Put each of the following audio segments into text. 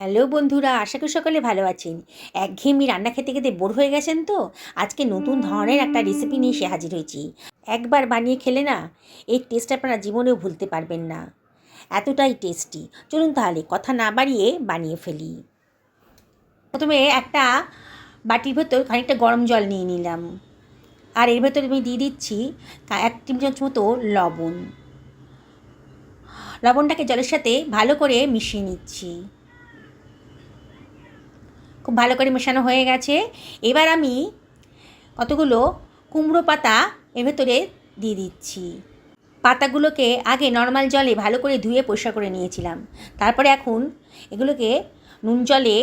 Hello বন্ধুরা, আশা করি সকলে ভালো আছেন। একঘেয়েমি রান্না খেতে খেতে বোর হয়ে গেছেন তো? আজকে নতুন ধরনের একটা রেসিপি নিয়ে এসে হাজির হয়েছি। একবার বানিয়ে খেলে না, এই টেস্ট আপনারা জীবনেও ভুলতে পারবেন না। এতটাই টেস্টি। চলুন তাহলে কথা না বাড়িয়ে বানিয়ে ফেলি। প্রথমে একটা বাটির ভেতর খানিকটা গরম জল নিয়ে নিলাম, আর এর ভেতরে আমি দিয়ে দিচ্ছি 1 টেবিল চামচ মতো লবণ। লবণটাকে জলের সাথে ভালো করে মিশিয়ে নিচ্ছি। খুব ভালো করে মেশানো হয়ে গেছে। এবার আমি কতগুলো কুমড়ো পাতা এর ভেতরে দিয়ে দিচ্ছি। পাতাগুলোকে আগে নর্মাল জলে ভালো করে ধুয়ে পরিষ্কার করে নিয়েছিলাম। তারপরে এখন এগুলোকে নুন জলে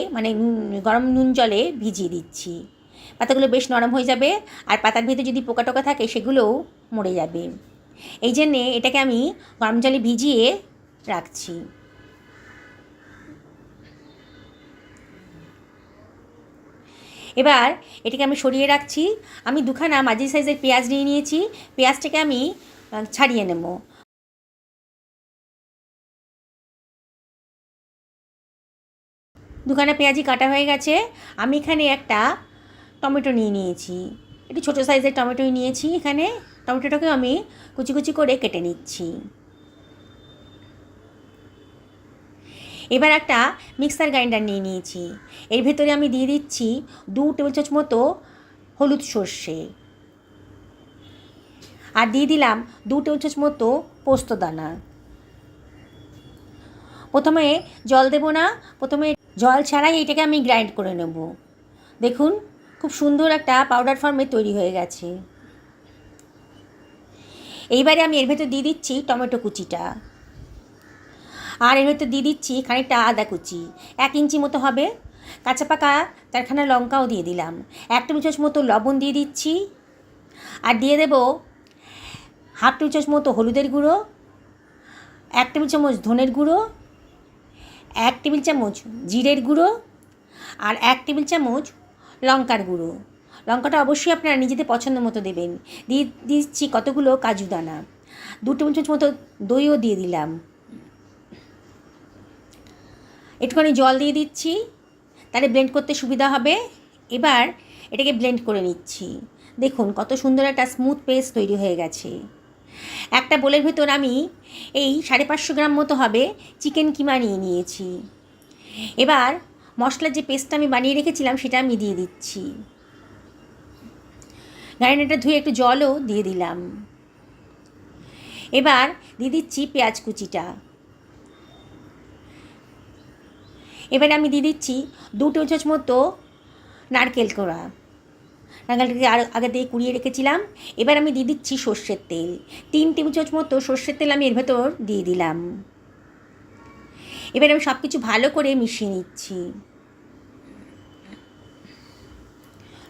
গরম নুন জলে ভিজিয়ে দিচ্ছি। পাতাগুলো বেশ নরম হয়ে যাবে, আর পাতার ভিতরে যদি পোকা টোকা থাকে সেগুলোও মরে যাবে। এই জন্যে এটাকে আমি গরম জলে ভিজিয়ে রাখছি। এবার এটাকে আমি সরিয়ে রাখছি। আমি দুখানা মাঝারি সাইজের পেঁয়াজ নিয়ে নিয়েছি। পেঁয়াজটাকে আমি ছাড়িয়ে নেব। দুখানা পেঁয়াজি কাটা হয়ে গেছে। আমি এখানে একটা টমেটো নিয়ে নিয়েছি। একটু ছোটো সাইজের টমেটোই নিয়েছি। এখানে টমেটোটাকে আমি কুচি কুচি করে কেটে নিচ্ছি। এবার একটা মিক্সার গ্রাইন্ডার নিয়ে নিয়েছি। এর ভেতরে আমি দিয়ে দিচ্ছি 2 টেবিল চামচ মতো হলুদ সর্ষে, আর দিয়ে দিলাম 2 টেবিল চামচ মতো পোস্ত দানা। প্রথমে জল দেব না, প্রথমে জল ছাড়াই এটাকে আমি গ্রাইন্ড করে নেব। দেখুন, খুব সুন্দর একটা পাউডার ফর্মে তৈরি হয়ে গেছে। এইবারে আমি এর ভেতর দিয়ে দিচ্ছি টমেটো কুচিটা, আর এর ভেতর দিয়ে দিচ্ছি খানিকটা আদা কুচি, 1 ইঞ্চি মতো হবে। কাঁচা পাকা 4খানা লঙ্কাও দিয়ে দিলাম। 1 টেবিল চামচ মতো লবণ দিয়ে দিচ্ছি, আর দিয়ে দেব হাফ টেবিল চামচ মতো হলুদের গুঁড়ো, 1 টেবিল চামচ ধনের গুঁড়ো, 1 টেবিল চামচ জিরের গুঁড়ো, আর 1 টেবিল চামচ লঙ্কার গুঁড়ো। লঙ্কাটা অবশ্যই আপনারা নিজেদের পছন্দ মতো দেবেন। দিয়ে দিচ্ছি কতগুলো কাজু দানা। 2 টেবিল চামচ মতো দইও দিয়ে দিলাম। একটুখানি জল দিয়ে দিচ্ছি, তাহলে ব্লেন্ড করতে সুবিধা হবে। এবার এটাকে ব্লেন্ড করে নিচ্ছি। দেখুন কত সুন্দর একটা স্মুথ পেস্ট তৈরি হয়ে গেছে। একটা বোলের ভেতর আমি এই 550 গ্রাম মতো হবে চিকেন কিমা নিয়ে নিয়েছি। এবার মশলার যে পেস্টটা আমি বানিয়ে রেখেছিলাম সেটা আমি দিয়ে দিচ্ছি। গ্রাইন্ডারটা ধুয়ে একটু জলও দিয়ে দিলাম। এবার দিয়ে দিচ্ছি পেঁয়াজ কুচিটা। এবারে আমি দিয়ে দিচ্ছি 2 টেবিল চামচ মতো নারকেল কোড়া। নারকেলটাকে আগে দিয়ে কুড়িয়ে রেখেছিলাম। এবার আমি দিয়ে দিচ্ছি সর্ষের তেল। 3 টেবিল চামচ মতো সর্ষের তেল আমি এর ভেতর দিয়ে দিলাম। এবার আমি সব কিছু ভালো করে মিশিয়ে নিচ্ছি।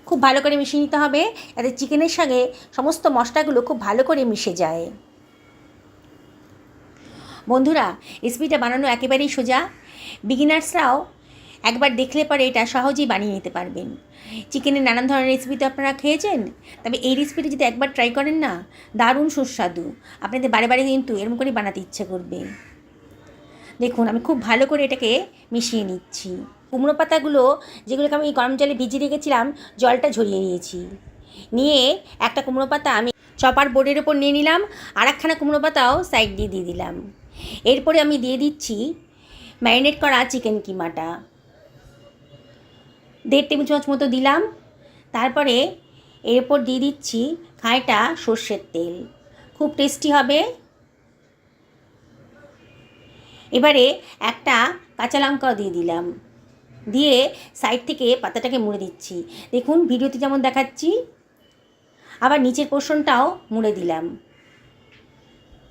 খুব ভালো করে মিশিয়ে নিতে হবে, যাতে চিকেনের সঙ্গে সমস্ত মশলাগুলো খুব ভালো করে মিশে যায়। বন্ধুরা, রেসিপিটা বানানো একেবারেই সোজা। বিগিনার্সরাও একবার দেখলে পরে এটা সহজেই বানিয়ে নিতে পারবেন। চিকেনের নানান ধরনের রেসিপি তো আপনারা খেয়েছেন, তবে এই রেসিপিটা যদি একবার ট্রাই করেন না, দারুণ সুস্বাদু। আপনাদের বারে বারে কিন্তু এরকম করে বানাতে ইচ্ছে করবে। দেখুন, আমি খুব ভালো করে এটাকে মিশিয়ে নিচ্ছি। কুমড়ো পাতাগুলো যেগুলোকে আমি গরম জলে ভিজিয়ে রেখেছিলাম, জলটা ঝরিয়ে নিয়েছি। নিয়ে একটা কুমড়ো পাতা আমি চপার বোর্ডের ওপর নিয়ে নিলাম, আর একখানা কুমড়ো পাতাও সাইড দিয়ে দিলাম। এরপরে আমি দিয়ে দিচ্ছি ম্যারিনেট করা চিকেন কিমাটা, 1.5 টেবিল চামচ মতো দিলাম। তারপরে এরপর দিয়ে দিচ্ছি খানিকটা সর্ষের তেল, খুব টেস্টি হবে। এবারে একটা কাঁচা লঙ্কাও দিয়ে দিলাম, দিয়ে সাইড থেকে পাতাটাকে মুড়ে দিচ্ছি। দেখুন, ভিডিওতে যেমন দেখাচ্ছি, আবার নিচের পোর্শনটাও মুড়ে দিলাম।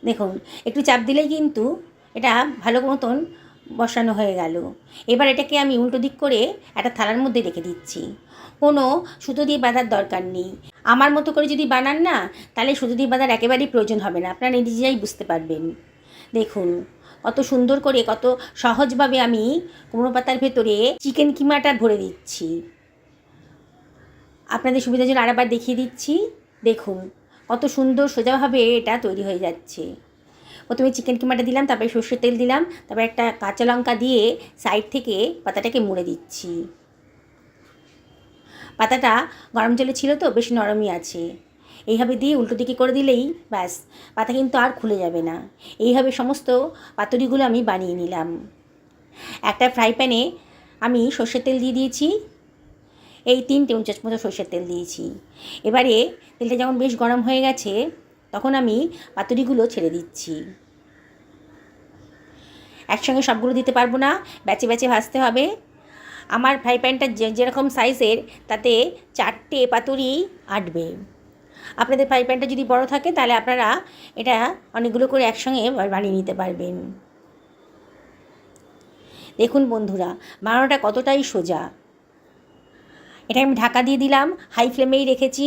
দেখুন, একটু চাপ দিলেই কিন্তু এটা ভালো মতন বসানো হয়ে গেল। এবার এটাকে আমি উল্টো দিক করে একটা থালার মধ্যে রেখে দিচ্ছি। কোনো সুতো দিয়ে বাঁধার দরকার নেই। আমার মতো করে যদি বানান না, তাহলে সুতো দিয়ে বাঁধার একেবারেই প্রয়োজন হবে না, আপনারা নিজেরাই বুঝতে পারবেন। দেখুন কত সুন্দর করে, কত সহজভাবে আমি কুমড়ো পাতার ভেতরে চিকেন কিমাটা ভরে দিচ্ছি। আপনাদের সুবিধার জন্য আরেকবার দেখিয়ে দিচ্ছি। দেখুন কত সুন্দর সোজাভাবে এটা তৈরি হয়ে যাচ্ছে। প্রথমে চিকেন কিমাটা দিলাম, তারপরে সর্ষের তেল দিলাম, তারপরে একটা কাঁচা লঙ্কা দিয়ে সাইড থেকে পাতাটাকে মুড়ে দিচ্ছি। পাতাটা গরম জলে ছিল তো বেশ নরমই আছে। এইভাবে দিয়ে উল্টো দিকে করে দিলেই ব্যাস, পাতা কিন্তু আর খুলে যাবে না। এইভাবে সমস্ত পাতুরিগুলো আমি বানিয়ে নিলাম। একটা ফ্রাই প্যানে আমি সর্ষের তেল দিয়ে দিয়েছি, এই 3 টেবিল চামচ মতো সর্ষের তেল দিয়েছি। এবারে তেলটা যখন বেশ গরম হয়ে গেছে তখন আমি পাতুরিগুলো ছেড়ে দিচ্ছি। একসঙ্গে সবগুলো দিতে পারবো না, ব্যাচে ব্যাচে ভাজতে হবে। আমার ফ্রাই প্যানটা যেরকম সাইজের তাতে 4টে পাতুরি আটবে। আপনাদের ফ্রাই প্যানটা যদি বড় থাকে তাহলে আপনারা এটা অনেকগুলো করে একসঙ্গে বানিয়ে নিতে পারবেন। দেখুন বন্ধুরা, বানানোটা কতটাই সোজা। এটা আমি ঢাকা দিয়ে দিলাম, হাই ফ্লেমেই রেখেছি।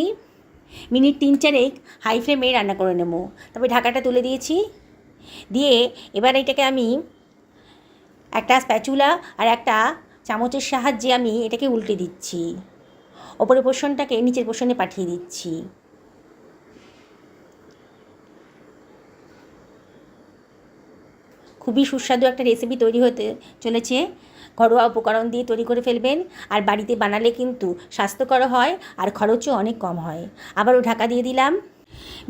মিনিট 3-4 হাই ফ্লেমে রান্না করে নেব। তারপরে ঢাকাটা তুলে দিয়েছি, দিয়ে এবার এটাকে আমি একটা স্প্যাচুলা আর একটা চামচের সাহায্যে আমি এটাকে উল্টে দিচ্ছি। ওপরের পোর্শনটাকে নিচের পোর্শনে পাঠিয়ে দিচ্ছি। খুবই সুস্বাদু একটা রেসিপি তৈরি হতে চলেছে। ঘরোয়া উপকরণ দিয়ে তৈরি করে ফেলবেন, আর বাড়িতে বানালে কিন্তু স্বাস্থ্যকর হয় আর খরচও অনেক কম হয়। আবারও ঢাকা দিয়ে দিলাম।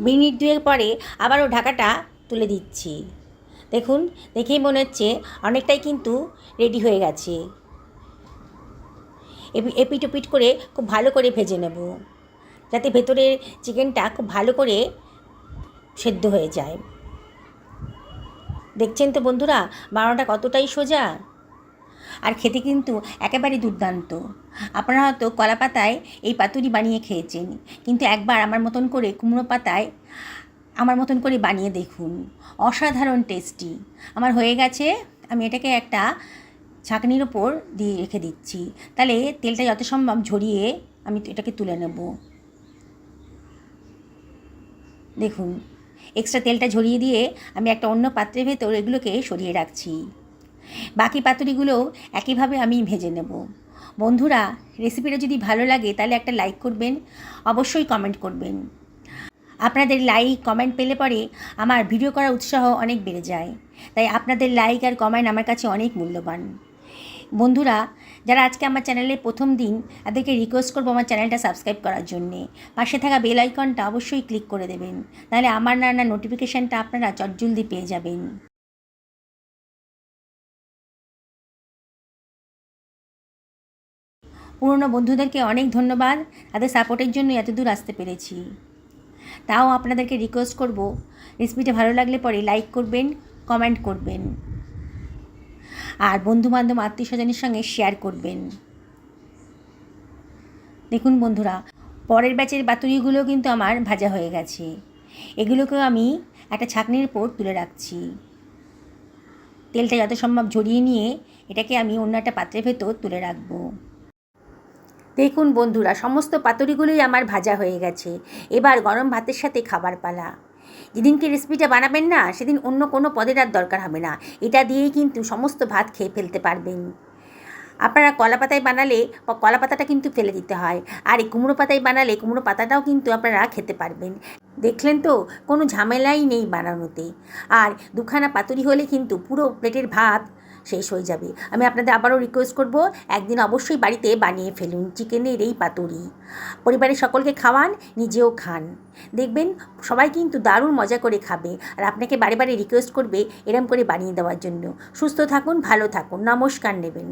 মিনিট 2 পরে আবারও ঢাকাটা তুলে দিচ্ছি। দেখুন, দেখেই মনে হচ্ছে অনেকটাই কিন্তু রেডি হয়ে গেছে। এপিট ওপিট করে খুব ভালো করে ভেজে নেব, যাতে ভেতরের চিকেনটা খুব ভালো করে সেদ্ধ হয়ে যায়। দেখছেন তো বন্ধুরা, বানানোটা কতটাই সোজা, আর খেতে কিন্তু একেবারে দুর্দান্ত। আপনারা হয়তো কলা পাতায় এই পাতুরি বানিয়ে খেয়েছেন, কিন্তু একবার আমার মতন করে কুমড়ো পাতায় আমার মতন করে বানিয়ে দেখুন, অসাধারণ টেস্টি। আমার হয়ে গেছে, আমি এটাকে একটা ছাঁকনির ওপর দিয়ে রেখে দিচ্ছি, তাহলে তেলটা যত সম্ভব ঝরিয়ে আমি এটাকে তুলে নেব। দেখুন, এক্সট্রা তেলটা ঝরিয়ে দিয়ে আমি একটা অন্য পাত্রের ভেতর এগুলোকে সরিয়ে রাখছি। বাকি পাতুরিগুলো একইভাবে আমি ভেজে নেব। বন্ধুরা, রেসিপিটা যদি ভালো লাগে তাহলে একটা লাইক করবেন, অবশ্যই কমেন্ট করবেন। আপনাদের লাইক কমেন্ট পেলে পরে আমার ভিডিও করার উৎসাহ অনেক বেড়ে যায়, তাই আপনাদের লাইক আর কমেন্ট আমার কাছে অনেক মূল্যবান। বন্ধুরা, যারা আজকে আমার চ্যানেলে প্রথম দিন, তাদেরকে রিকোয়েস্ট করবো আমার চ্যানেলটা সাবস্ক্রাইব করার জন্যে। পাশে থাকা বেল আইকনটা অবশ্যই ক্লিক করে দেবেন, তাহলে আমার নানা নোটিফিকেশানটা আপনারা চটজলদি পেয়ে যাবেন। পুরনো বন্ধুদেরকে অনেক ধন্যবাদ, তাদের সাপোর্টের জন্য এতদূর আসতে পেরেছি। তাও আপনাদেরকে রিকোয়েস্ট করব, রেসিপিটা ভালো লাগলে পরে লাইক করবেন, কমেন্ট করবেন, আর বন্ধুবান্ধব আত্মীয় স্বজনের সঙ্গে শেয়ার করবেন। দেখুন বন্ধুরা, পরের ব্যাচের পাতুরিগুলো কিন্তু আমার ভাজা হয়ে গেছে। এগুলোকেও আমি একটা ছাঁকনির উপর তুলে রাখছি। তেলটা যত সম্ভব ঝরিয়ে নিয়ে এটাকে আমি অন্য একটা পাত্রের ভেতর তুলে রাখবো। দেখুন বন্ধুরা, সমস্ত পাতুরিগুলোই আমার ভাজা হয়ে গেছে। এবার গরম ভাতের সাথে খাবার পালা। যেদিনকে রেসিপিটা বানাবেন না, সেদিন অন্য কোনো পদের আর দরকার হবে না। এটা দিয়েই কিন্তু সমস্ত ভাত খেয়ে ফেলতে পারবেন। আপনারা কলা পাতায় বানালে কলা পাতাটা কিন্তু ফেলে দিতে হয়, আর এই কুমড়ো পাতায় বানালে কুমড়ো পাতাটাও কিন্তু আপনারা খেতে পারবেন। দেখলেন তো, কোনো ঝামেলাই নেই বানানোতে। আর 2খানা পাতুরি হলে কিন্তু পুরো প্লেটের ভাত শেষ হয়ে যাবে। আমি আপনাদের আবারও রিকোয়েস্ট করব, একদিন অবশ্যই বাড়িতে বানিয়ে ফেলুন চিকেনের এই পাতুরি। পরিবারের সকলকে খাওয়ান, নিজেও খান, দেখবেন সবাই কিন্তু দারুণ মজা করে খাবে, আর আপনাকে বারে বারে রিকোয়েস্ট করবে এরম করে বানিয়ে দেওয়ার জন্য। সুস্থ থাকুন, ভালো থাকুন, নমস্কার নেবেন।